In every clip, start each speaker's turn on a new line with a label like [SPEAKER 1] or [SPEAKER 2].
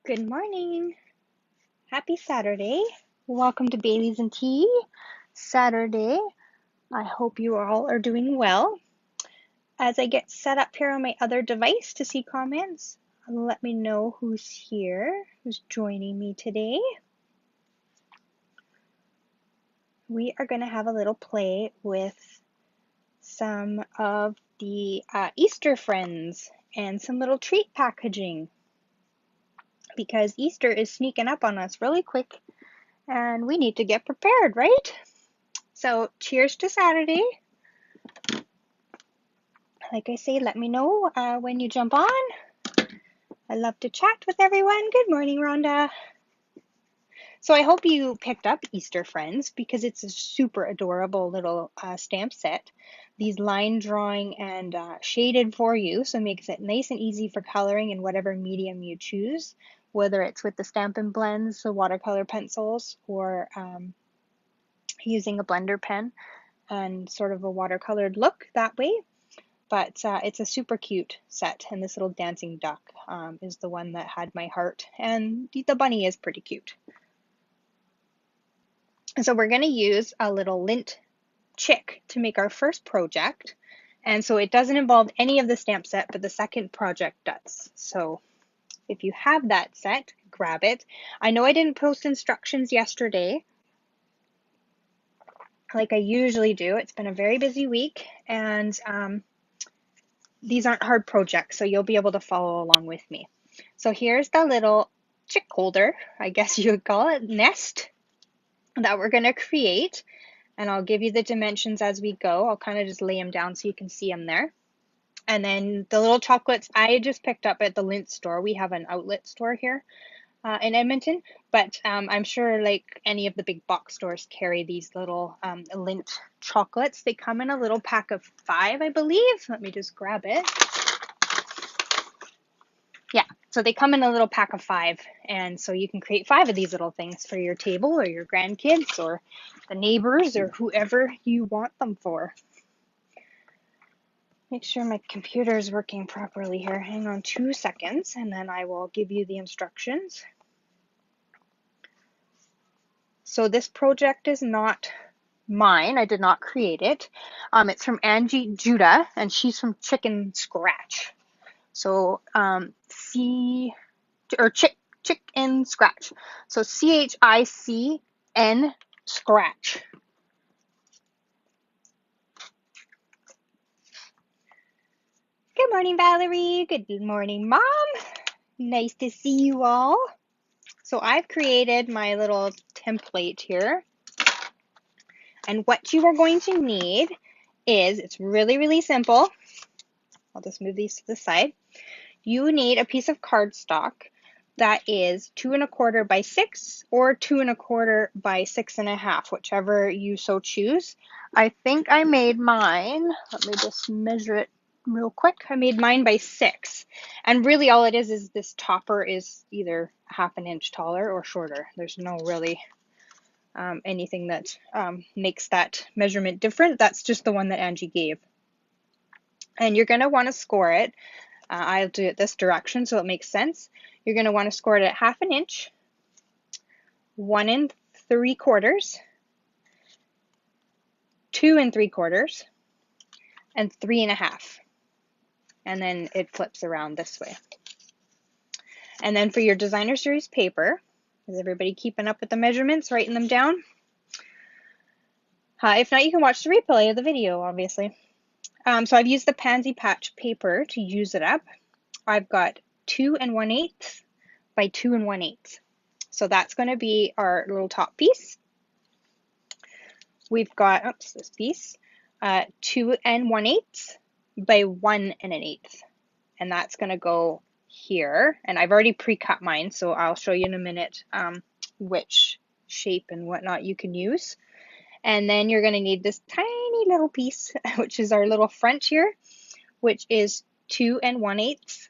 [SPEAKER 1] Good morning. Happy Saturday. Welcome to Bailey's and Tea Saturday. I hope you all are doing well. As I get set up here on my other device to see comments, let me know who's here, who's joining me today. We are going to have a little play with some of the Easter friends and some little treat packaging because Easter is sneaking up on us really quick and we need to get prepared, right? So cheers to Saturday. Like I say, let me know when you jump on. I love to chat with everyone. Good morning, Rhonda. So I hope you picked up Easter Friends because it's a super adorable little stamp set. These line drawing and shaded for you, so it makes it nice and easy for coloring in whatever medium you choose, whether it's with the Stampin' Blends, the watercolor pencils, or using a blender pen and sort of a watercolored look that way. But it's a super cute set, and this little dancing duck is the one that had my heart, and the bunny is pretty cute. So we're going to use a little lint chick to make our first project, and so it doesn't involve any of the stamp set, but the second project does. So if you have that set, grab it. I know I didn't post instructions yesterday like I usually do. It's been a very busy week, and these aren't hard projects, so you'll be able to follow along with me. So here's the little chick holder, I guess you would call it, nest that we're going to create. And I'll give you the dimensions as we go. I'll kind of just lay them down so you can see them there. And then the little chocolates I just picked up at the Lint store. We have an outlet store here in Edmonton, but I'm sure like any of the big box stores carry these little Lint chocolates. They come in a little pack of 5, I believe. Let me just grab it. Yeah, so they come in a little pack of 5, and so you can create 5 of these little things for your table or your grandkids or the neighbors or whoever you want them for. Make sure my computer is working properly here. Hang on 2 seconds, and then I will give you the instructions. So this project is not mine. I did not create it. It's from Angie Judah, and she's from Chicken Scratch. So Chicken Scratch. So CHICN Scratch. Good morning, Valerie. Good morning, Mom. Nice to see you all. So I've created my little template here. And what you are going to need is, it's really, really simple. I'll just move these to the side. You need a piece of cardstock that is 2 1/4 by 6 or 2 1/4 by 6 1/2, whichever you so choose. I think I made mine, let me just measure it real quick. I made mine by 6, and really all it is this topper is either 1/2 inch taller or shorter. There's no really anything that makes that measurement different. That's just the one that Angie gave. And you're going to want to score it. I'll do it this direction so it makes sense. You're going to want to score it at 1/2 inch, 1 3/4, 2 3/4, and 3 1/2. And then it flips around this way. And then for your designer series paper, is everybody keeping up with the measurements, writing them down? If not, you can watch the replay of the video, obviously. So I've used the Pansy Patch paper to use it up. I've got 2 1/8 by 2 1/8. So that's going to be our little top piece. We've got, this piece, 2 1/8 by 1 1/8. And that's going to go here. And I've already pre-cut mine, so I'll show you in a minute which shape and whatnot you can use. And then you're going to need this tiny little piece, which is our little front here, which is 2 1/8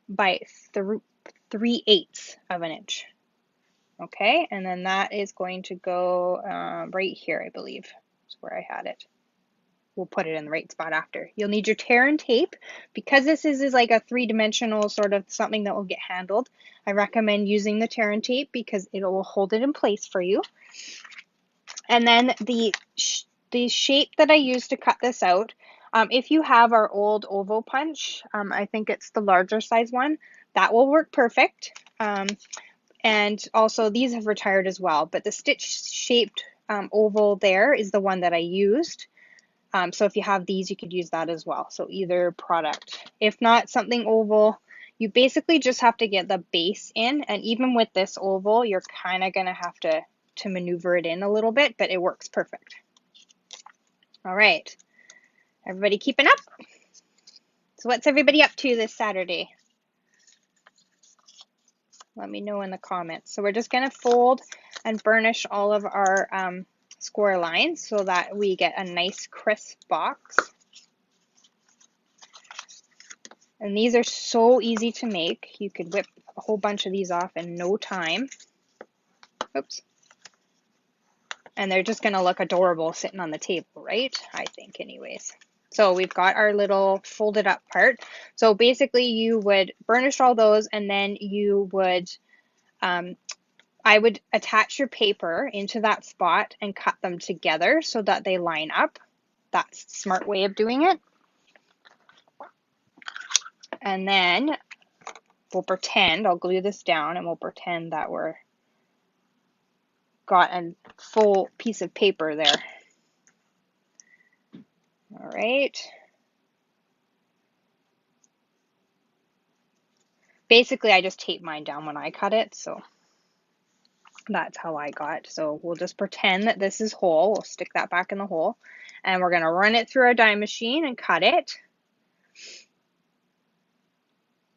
[SPEAKER 1] by 3/8 of an inch. Okay, and then that is going to go right here, I believe, is where I had it. we'll put it in the right spot after. You'll need your tear and tape. Because this is like a three-dimensional sort of something that will get handled, I recommend using the tear and tape because it will hold it in place for you. And then the shape that I used to cut this out, if you have our old oval punch, I think it's the larger size one, that will work perfect. And also these have retired as well, but the stitch shaped oval there is the one that I used. So if you have these, you could use that as well. So either product. If not, something oval, you basically just have to get the base in. And even with this oval, you're kind of going to have to maneuver it in a little bit, but it works perfect. All right. Everybody keeping up? So what's everybody up to this Saturday? Let me know in the comments. So we're just going to fold and burnish all of our score lines so that we get a nice crisp box. And these are so easy to make. You could whip a whole bunch of these off in no time. Oops. And they're just going to look adorable sitting on the table, right? I think anyways. So we've got our little folded up part. So basically you would burnish all those and then you would, I would attach your paper into that spot and cut them together so that they line up. That's a smart way of doing it. And then we'll pretend, I'll glue this down and we'll pretend that we're got a full piece of paper there. All right. Basically, I just taped mine down when I cut it, so that's how I got. So we'll just pretend that this is whole. We'll stick that back in the hole, and we're going to run it through our die machine and cut it.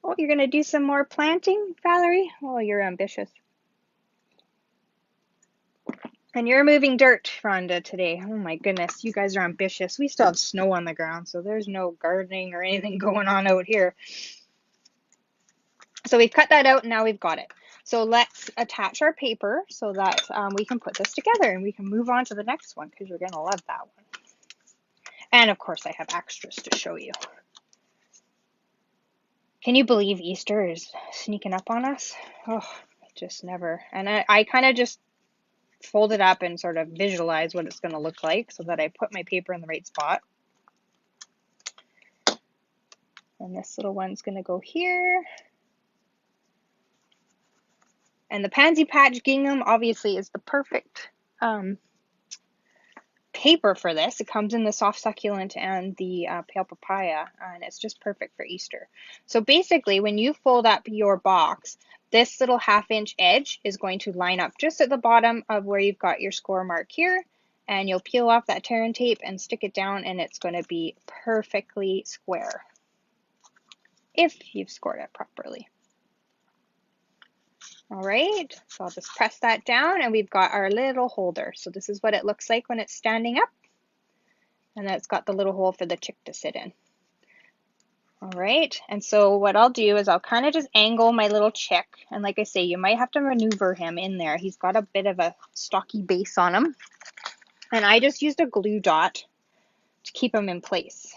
[SPEAKER 1] Oh, you're going to do some more planting, Valerie? Oh, you're ambitious. And you're moving dirt, Rhonda, today. Oh my goodness, you guys are ambitious. We still have snow on the ground, so there's no gardening or anything going on out here. So we've cut that out and now we've got it. So let's attach our paper so that we can put this together and we can move on to the next one because you're going to love that one. And of course I have extras to show you. Can you believe Easter is sneaking up on us? Oh, just never. And I kind of just fold it up and sort of visualize what it's going to look like so that I put my paper in the right spot. And this little one's going to go here. And the Pansy Patch Gingham obviously is the perfect paper for this. It comes in the soft succulent and the pale papaya, and it's just perfect for Easter. So basically, when you fold up your box, this little 1/2-inch edge is going to line up just at the bottom of where you've got your score mark here, and you'll peel off that tear and tape and stick it down, and it's going to be perfectly square if you've scored it properly. All right, so I'll just press that down and we've got our little holder. So this is what it looks like when it's standing up. And then it's got the little hole for the chick to sit in. All right, and so what I'll do is I'll kind of just angle my little chick. And like I say, you might have to maneuver him in there. He's got a bit of a stocky base on him. And I just used a glue dot to keep him in place.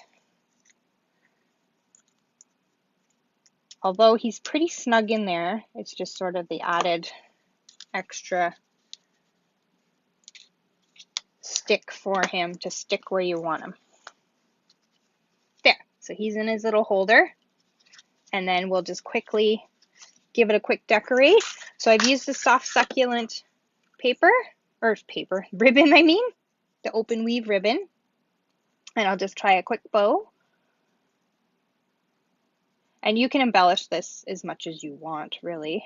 [SPEAKER 1] Although he's pretty snug in there, it's just sort of the added extra stick for him to stick where you want him. There, so he's in his little holder. And then we'll just quickly give it a quick decorate. So I've used the soft succulent ribbon, the open weave ribbon. And I'll just try a quick bow. And you can embellish this as much as you want, really.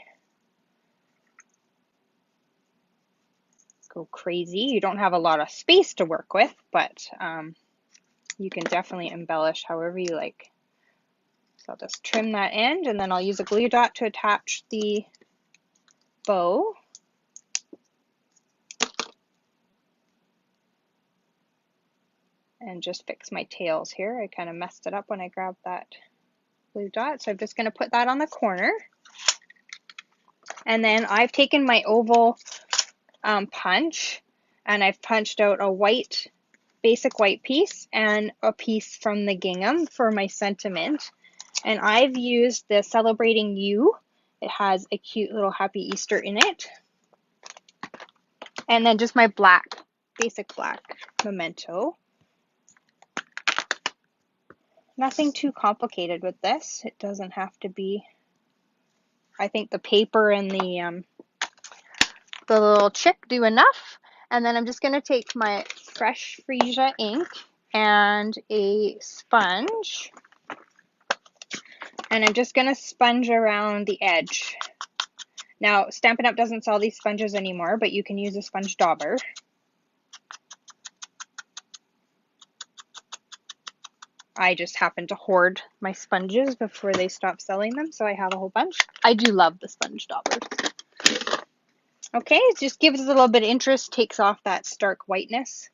[SPEAKER 1] Go crazy. You don't have a lot of space to work with, but you can definitely embellish however you like. So I'll just trim that end, and then I'll use a glue dot to attach the bow. And just fix my tails here. I kind of messed it up when I grabbed that glue dot. So I'm just going to put that on the corner. And then I've taken my oval punch and I've punched out a white basic white piece and a piece from the gingham for my sentiment. And I've used the Celebrating You. It has a cute little Happy Easter in it. And then just my black, basic black memento. Nothing too complicated with this. It doesn't have to be. I think the paper and the little chick do enough. And then I'm just going to take my fresh Freesia ink and a sponge. And I'm just going to sponge around the edge. Now, Stampin' Up! Doesn't sell these sponges anymore, but you can use a sponge dauber. I just happen to hoard my sponges before they stop selling them, so I have a whole bunch. I do love the sponge daubers. Okay, it just gives it a little bit of interest, takes off that stark whiteness.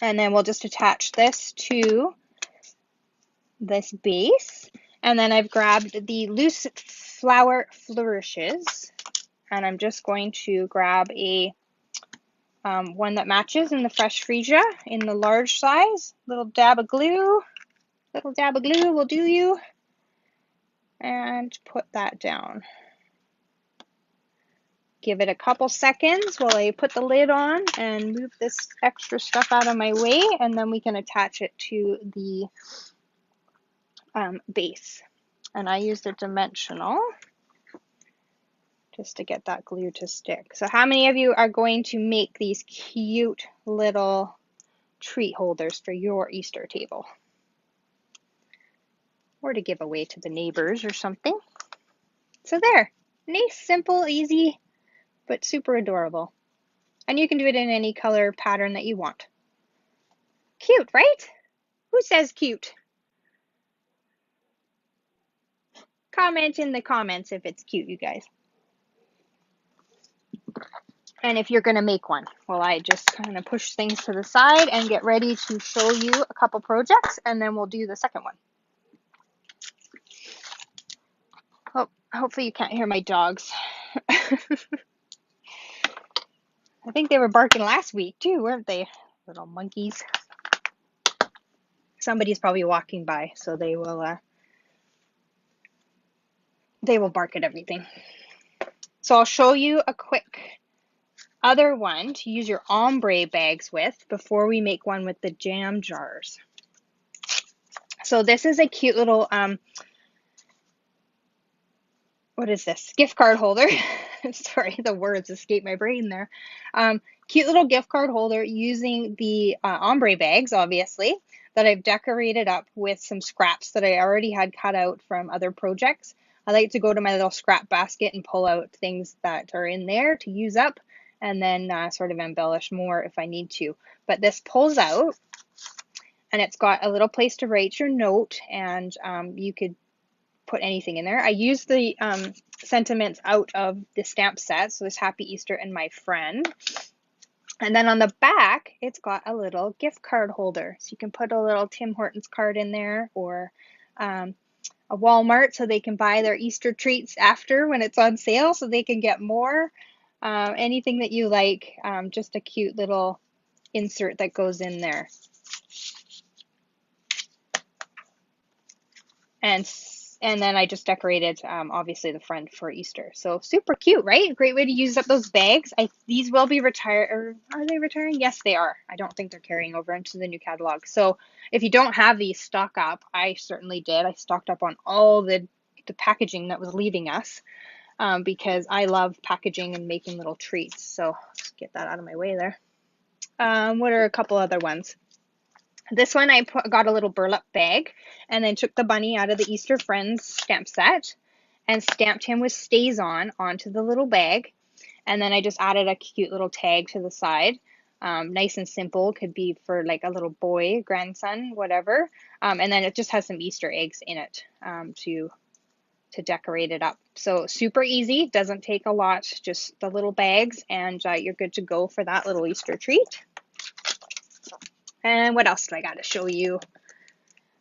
[SPEAKER 1] And then we'll just attach this to this base. And then I've grabbed the loose flower flourishes, and I'm just going to grab a one that matches in the fresh Freesia in the large size. Little dab of glue will do you. And put that down. Give it a couple seconds while I put the lid on and move this extra stuff out of my way, and then we can attach it to the base. And I used a dimensional just to get that glue to stick. So how many of you are going to make these cute little treat holders for your Easter table? Or to give away to the neighbors or something. So there, nice, simple, easy, but super adorable. And you can do it in any color pattern that you want. Cute, right? Who says cute? Comment in the comments if it's cute, you guys. And if you're going to make one. Well, I just kind of push things to the side and get ready to show you a couple projects, and then we'll do the second one. Oh, hopefully you can't hear my dogs. I think they were barking last week too, weren't they? Little monkeys. Somebody's probably walking by, so they will bark at everything. So I'll show you a quick other one to use your ombre bags with before we make one with the jam jars. So this is a cute little what is this? Gift card holder. Sorry, the words escape my brain there. Cute little gift card holder using the ombre bags, obviously, that I've decorated up with some scraps that I already had cut out from other projects. I like to go to my little scrap basket and pull out things that are in there to use up, and then sort of embellish more if I need to. But this pulls out, and it's got a little place to write your note, and you could put anything in there. I used the sentiments out of the stamp set, so this Happy Easter and my friend. And then on the back, it's got a little gift card holder. So you can put a little Tim Hortons card in there, or a Walmart, so they can buy their Easter treats after when it's on sale, so they can get more. Anything that you like, just a cute little insert that goes in there. And then I just decorated, obviously, the front for Easter. So super cute, right? Great way to use up those bags. These will be retired, or are they retiring? Yes, they are. I don't think they're carrying over into the new catalog. So if you don't have these, stock up. I certainly did. I stocked up on all the packaging that was leaving us, because I love packaging and making little treats. So let's get that out of my way there. What are a couple other ones? This one I got a little burlap bag, and then took the bunny out of the Easter Friends stamp set and stamped him with stays onto the little bag. And then I just added a cute little tag to the side. Nice and simple, could be for like a little boy, grandson, whatever. And then it just has some Easter eggs in it to decorate it up. So super easy, doesn't take a lot, just the little bags, and you're good to go for that little Easter treat. And what else do I got to show you?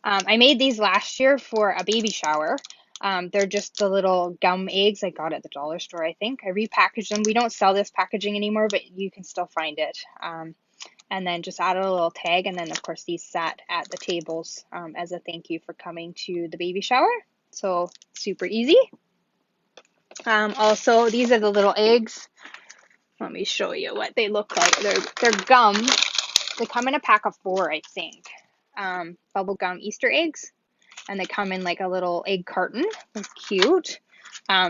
[SPEAKER 1] I made these last year for a baby shower. They're just the little gum eggs I got at the dollar store, I think. I repackaged them. We don't sell this packaging anymore, but you can still find it. And and then just added a little tag. And then of course these sat at the tables as a thank you for coming to the baby shower. So super easy. Also, these are the little eggs. Let me show you what they look like. They're gum. They come in a pack of 4, I think. Bubble gum Easter eggs, and they come in like a little egg carton. It's cute.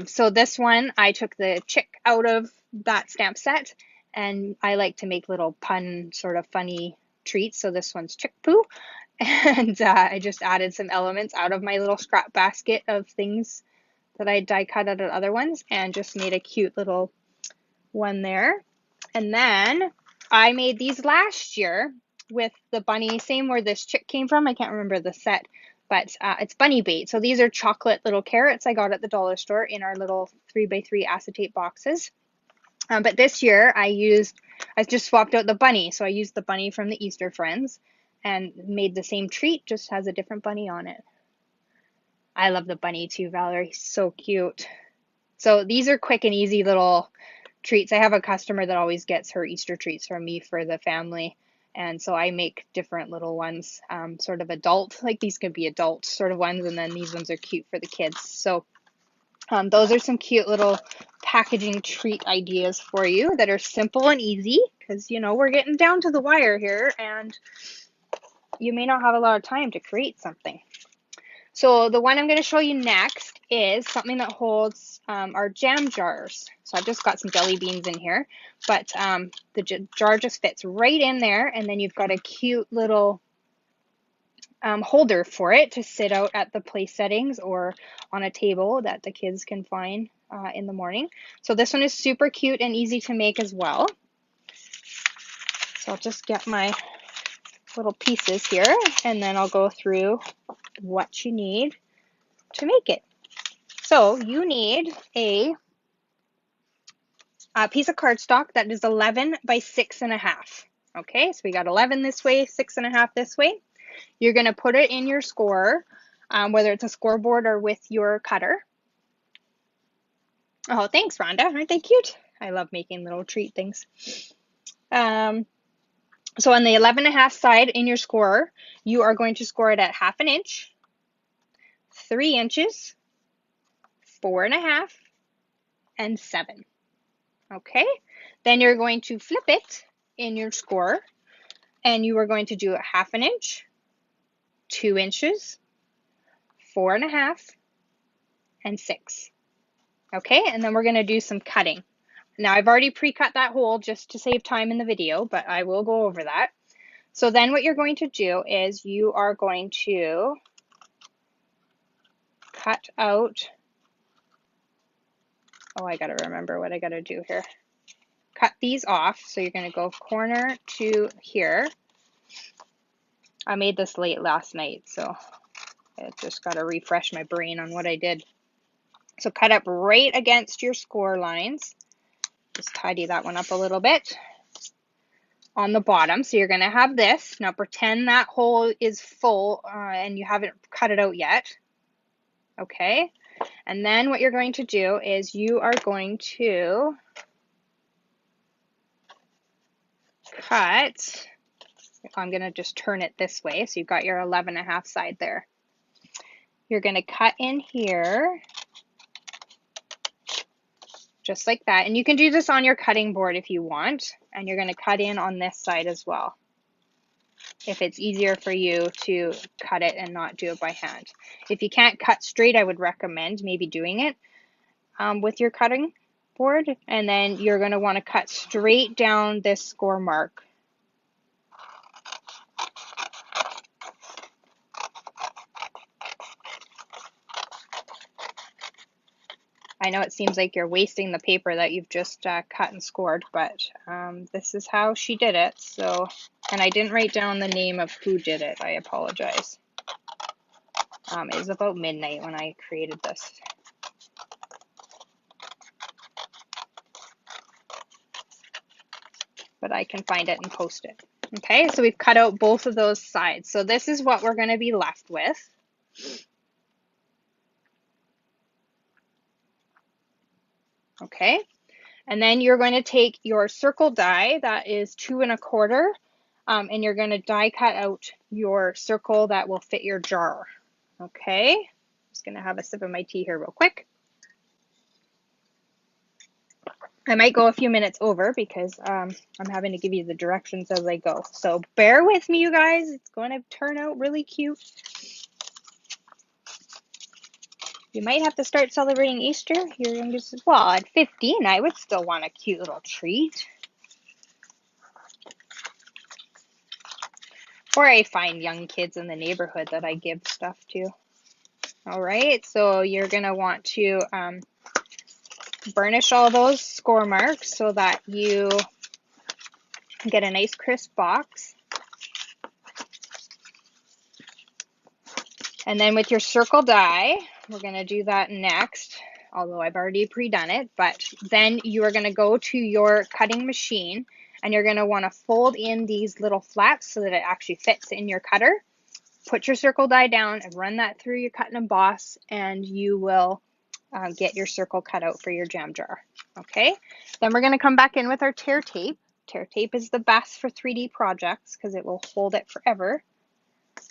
[SPEAKER 1] So this one, I took the chick out of that stamp set, and I like to make little pun sort of funny treats. So this one's chick poo, and I just added some elements out of my little scrap basket of things that I die cut out of other ones, and just made a cute little one there. And then I made these last year with the bunny, same where this chick came from. I can't remember the set, but it's bunny bait. So these are chocolate little carrots I got at the dollar store in our little 3x3 acetate boxes. But this year I just swapped out the bunny. So I used the bunny from the Easter Friends and made the same treat, just has a different bunny on it. I love the bunny too, Valerie. So cute. So these are quick and easy little treats. I have a customer that always gets her Easter treats from me for the family. And so I make different little ones, sort of adult, like these could be adult sort of ones. And then these ones are cute for the kids. So those are some cute little packaging treat ideas for you that are simple and easy, because, you know, we're getting down to the wire here and you may not have a lot of time to create something. So the one I'm going to show you next is something that holds our jam jars. So I've just got some jelly beans in here, but the jar just fits right in there, and then you've got a cute little holder for it to sit out at the place settings or on a table that the kids can find in the morning. So this one is super cute and easy to make as well. So I'll just get my little pieces here, and then I'll go through what you need to make it. So you need a piece of cardstock that is 11 by 6.5. Okay, so we got 11 this way, 6.5 this way. You're going to put it in your scorer, whether it's a scoreboard or with your cutter. Oh, thanks, Rhonda. Aren't they cute? I love making little treat things. So on the 11.5 side in your scorer, you are going to score it at 1/2 inch, 3 inches, 4.5, and 7. Okay, then you're going to flip it in your score, and you are going to do 1/2 inch, 2 inches, 4.5, and 6. Okay, and then we're going to do some cutting. Now I've already pre-cut that hole just to save time in the video, but I will go over that. So then what you're going to do is you are going to cut out, oh, I got to remember what I got to do here. Cut these off. So you're going to go corner to here. I made this late last night, so I just got to refresh my brain on what I did. So cut up right against your score lines. Just tidy that one up a little bit on the bottom. So you're going to have this. Now pretend that hole is full and you haven't cut it out yet. Okay. And then what you're going to do is you are going to cut, I'm going to just turn it this way. So you've got your 11.5 side there. You're going to cut in here just like that. And you can do this on your cutting board if you want. And you're going to cut in on this side as well, if it's easier for you to cut it and not do it by hand. If you can't cut straight, I would recommend maybe doing it with your cutting board. And then you're going to want to cut straight down this score mark. I know it seems like you're wasting the paper that you've just cut and scored, but this is how she did it. So, and I didn't write down the name of who did it. I apologize. It was about midnight when I created this. But I can find it and post it. Okay, so we've cut out both of those sides. So this is what we're going to be left with. Okay, and then you're going to take your circle die that is 2 1/4 and you're going to die cut out your circle that will fit your jar. Okay, just going to have a sip of my tea here real quick. I might go a few minutes over because I'm having to give you the directions as I go. So bear with me, you guys. It's going to turn out really cute. You might have to start celebrating Easter. You're going to, well, at 15, I would still want a cute little treat. Or I find young kids in the neighborhood that I give stuff to. All right, so you're going to want to burnish all those score marks so that you get a nice crisp box. And then with your circle die, we're going to do that next, although I've already pre-done it, but then you are going to go to your cutting machine and you're going to want to fold in these little flaps so that it actually fits in your cutter. Put your circle die down and run that through your cut and emboss, and you will get your circle cut out for your jam jar. Okay, then we're going to come back in with our tear tape. Tear tape is the best for 3D projects because it will hold it forever.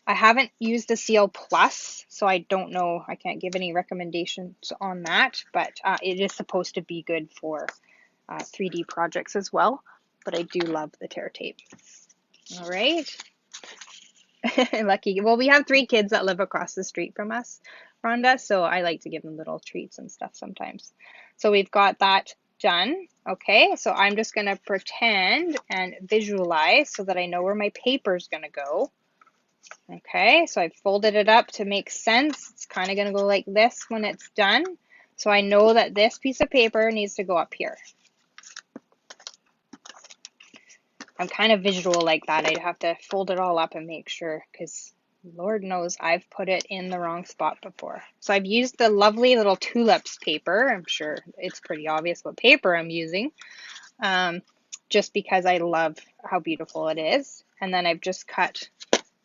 [SPEAKER 1] I haven't used the Seal Plus, so I don't know. I can't give any recommendations on that, but it is supposed to be good for 3D projects as well. But I do love the tear tape. All right. Lucky. Well, we have 3 kids that live across the street from us, Rhonda, so I like to give them little treats and stuff sometimes. So we've got that done. Okay, so I'm just going to pretend and visualize so that I know where my paper is going to go. Okay, so I've folded it up to make sense. It's kind of going to go like this when it's done. So I know that this piece of paper needs to go up here. I'm kind of visual like that. I'd have to fold it all up and make sure, because Lord knows I've put it in the wrong spot before. So I've used the lovely little tulips paper. I'm sure it's pretty obvious what paper I'm using, just because I love how beautiful it is. And then I've just cut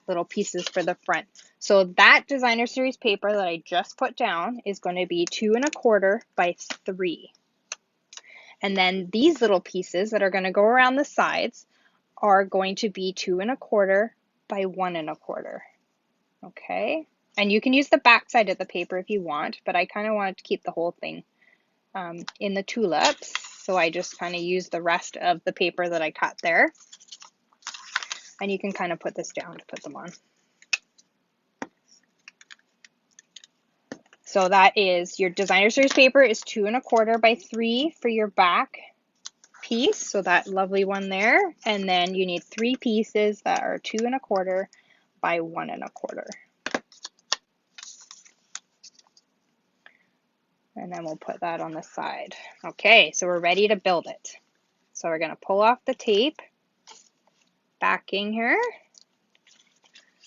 [SPEAKER 1] little pieces for the front. So that designer series paper that I just put down is going to be 2 1/4 by 3. And then these little pieces that are going to go around the sides are going to be 2 1/4 by 1 1/4. Okay, and you can use the back side of the paper if you want, but I kind of wanted to keep the whole thing in the tulips, so I just kind of used the rest of the paper that I cut there. And you can kind of put this down to put them on. So that is your designer series paper is 2 1/4 by 3 for your back piece, so that lovely one there, and then you need 3 pieces that are 2 1/4 by 1 1/4. And then we'll put that on the side. Okay, so we're ready to build it. So we're going to pull off the tape, backing here.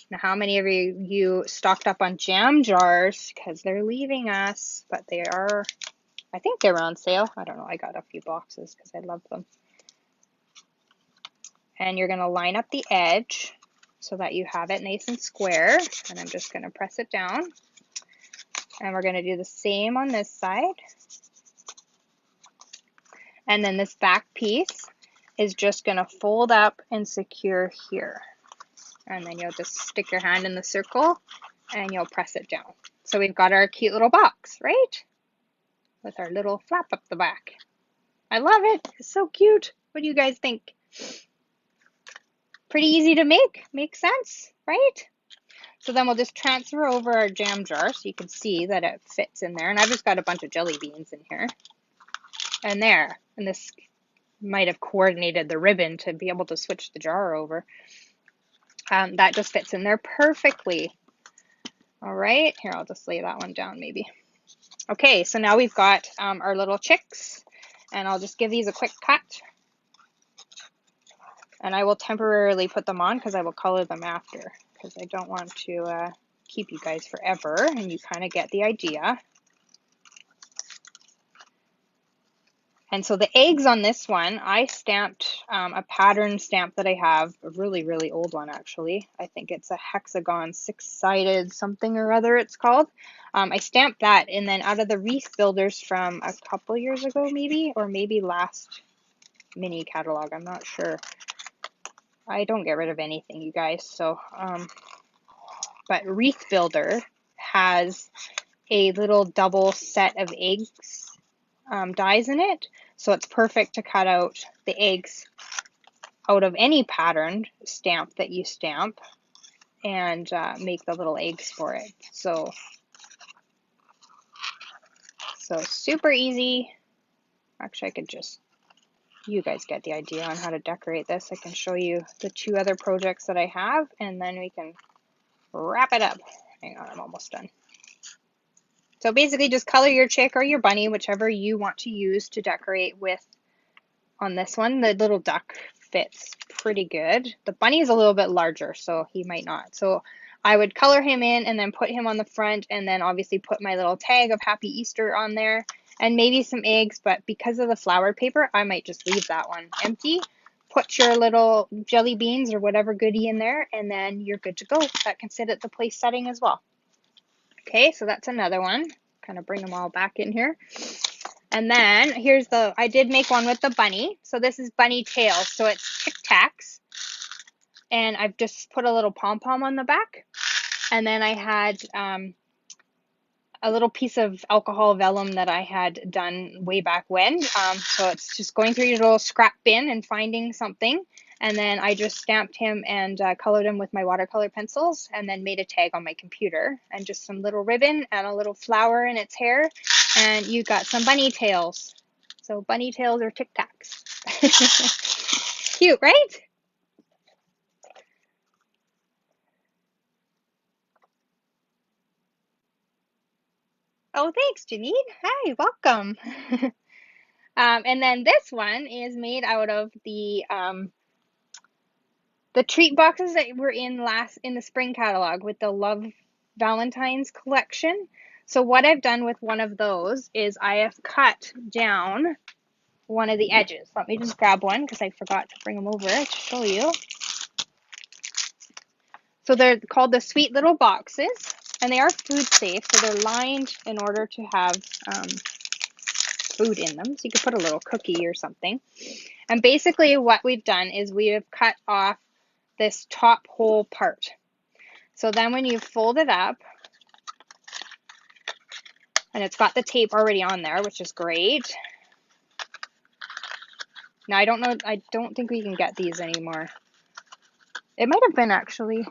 [SPEAKER 1] Now, how many of you stocked up on jam jars? Because they're leaving us, but they are, I think they were on sale. I don't know, I got a few boxes because I love them. And you're going to line up the edge so that you have it nice and square. And I'm just going to press it down. And we're going to do the same on this side. And then this back piece is just going to fold up and secure here. And then you'll just stick your hand in the circle and you'll press it down. So we've got our cute little box, right? With our little flap up the back. I love it. It's so cute. What do you guys think? Pretty easy to make. Makes sense, right? So then we'll just transfer over our jam jar so you can see that it fits in there. And I've just got a bunch of jelly beans in here. And there. And this might have coordinated the ribbon to be able to switch the jar over. That just fits in there perfectly. All right, here, I'll just lay that one down maybe. Okay, so now we've got our little chicks, and I'll just give these a quick cut. And I will temporarily put them on because I will color them after, because I don't want to keep you guys forever, and you kind of get the idea. And so the eggs on this one, I stamped a pattern stamp that I have, a really, really old one actually. I think it's a hexagon 6-sided something or other it's called. I stamped that, and then out of the wreath builders from a couple years ago maybe, or maybe last mini catalog, I'm not sure. I don't get rid of anything, you guys. So, but Wreath Builder has a little double set of eggs dies in it. So it's perfect to cut out the eggs out of any patterned stamp that you stamp and make the little eggs for it. So super easy. Actually, I could just, you guys get the idea on how to decorate this. I can show you the 2 other projects that I have, and then we can wrap it up. Hang on, I'm almost done. So basically just color your chick or your bunny, whichever you want to use to decorate with on this one. The little duck fits pretty good. The bunny is a little bit larger, so he might not. So I would color him in and then put him on the front, and then obviously put my little tag of Happy Easter on there and maybe some eggs, but because of the flowered paper, I might just leave that one empty. Put your little jelly beans or whatever goodie in there, and then you're good to go. That can sit at the place setting as well. Okay, so that's another one. Kind of bring them all back in here. And then here's I did make one with the bunny. So this is bunny tail. So it's Tic Tacs. And I've just put a little pom-pom on the back. And then I had a little piece of alcohol vellum that I had done way back when. So it's just going through your little scrap bin and finding something. And then I just stamped him and colored him with my watercolor pencils, and then made a tag on my computer, and just some little ribbon and a little flower in its hair. And you got some bunny tails. So bunny tails are Tic Tacs. Cute, right? Oh, thanks, Janine. Hi, welcome. And then this one is made out of the treat boxes that were in the spring catalog with the Love Valentine's collection. So what I've done with one of those is I have cut down one of the edges. Let me just grab one because I forgot to bring them over to show you. So they're called the Sweet Little Boxes, and they are food safe. So they're lined in order to have food in them. So you could put a little cookie or something. And basically what we've done is we have cut off this top whole part. So then when you fold it up, and it's got the tape already on there, which is great. Now I don't think we can get these anymore. It might have been actually.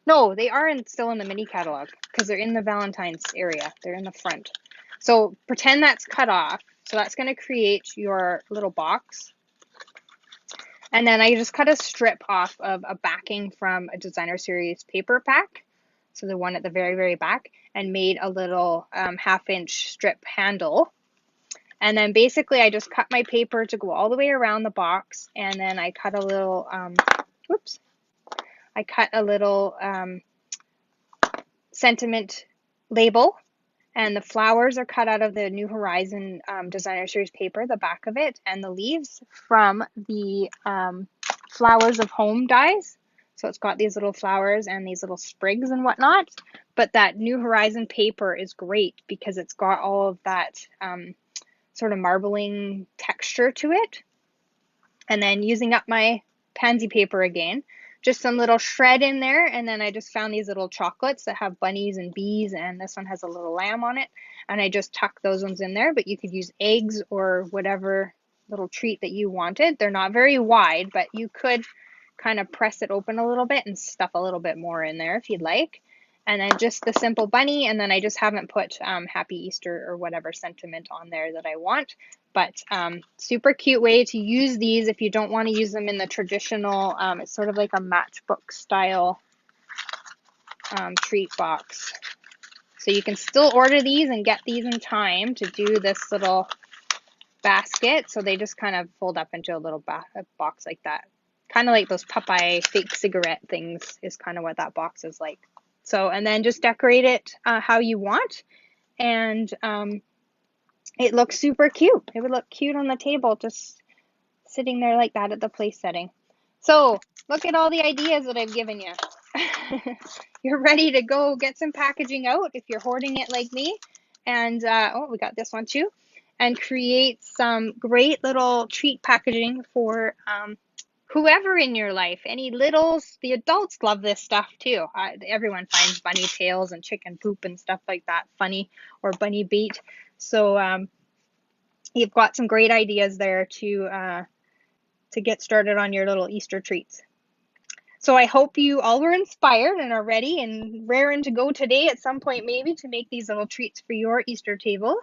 [SPEAKER 1] No, they are still in the mini catalog because they're in the Valentine's area. They're in the front. So pretend that's cut off. So that's going to create your little box. And then I just cut a strip off of a backing from a designer series paper pack. So the one at the very, very back, and made a little 1/2-inch strip handle. And then basically I just cut my paper to go all the way around the box. And then I cut a little, sentiment label. And the flowers are cut out of the New Horizon designer series paper, the back of it, and the leaves from the Flowers of Home dies. So it's got these little flowers and these little sprigs and whatnot. But that New Horizon paper is great because it's got all of that sort of marbling texture to it. And then using up my pansy paper again, just some little shred in there, and then I just found these little chocolates that have bunnies and bees, and this one has a little lamb on it, and I just tucked those ones in there. But you could use eggs or whatever little treat that you wanted. They're not very wide, but you could kind of press it open a little bit and stuff a little bit more in there if you'd like. And then just the simple bunny, and then I just haven't put Happy Easter or whatever sentiment on there that I want. But super cute way to use these if you don't want to use them in the traditional, it's sort of like a matchbook style treat box. So you can still order these and get these in time to do this little basket. So they just kind of fold up into a little box like that. Kind of like those Popeye fake cigarette things is kind of what that box is like. So, and then just decorate it how you want. And it looks super cute. It would look cute on the table, just sitting there like that at the place setting. So look at all the ideas that I've given you. You're ready to go get some packaging out if you're hoarding it like me. And oh, we got this one too. and create some great little treat packaging for whoever in your life. Any littles, the adults love this stuff too. Everyone finds bunny tails and chicken poop and stuff like that funny, or bunny bait. So you've got some great ideas there to get started on your little Easter treats. So I hope you all were inspired and are ready and raring to go today at some point maybe to make these little treats for your Easter table.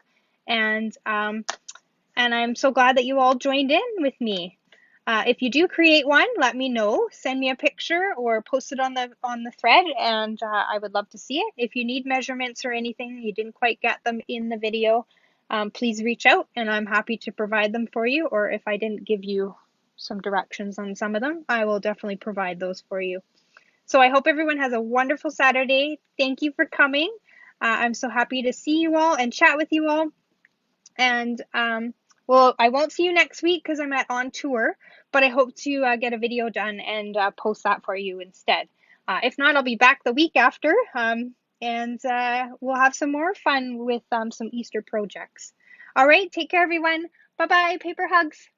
[SPEAKER 1] And I'm so glad that you all joined in with me. If you do create one, let me know. Send me a picture or post it on the thread, and I would love to see it. If you need measurements or anything, you didn't quite get them in the video, please reach out, and I'm happy to provide them for you. Or if I didn't give you some directions on some of them, I will definitely provide those for you. So I hope everyone has a wonderful Saturday. Thank you for coming. I'm so happy to see you all and chat with you all. And well, I won't see you next week because I'm on tour, but I hope to get a video done and post that for you instead. If not, I'll be back the week after, and we'll have some more fun with some Easter projects. All right, take care, everyone. Bye bye. Paper hugs.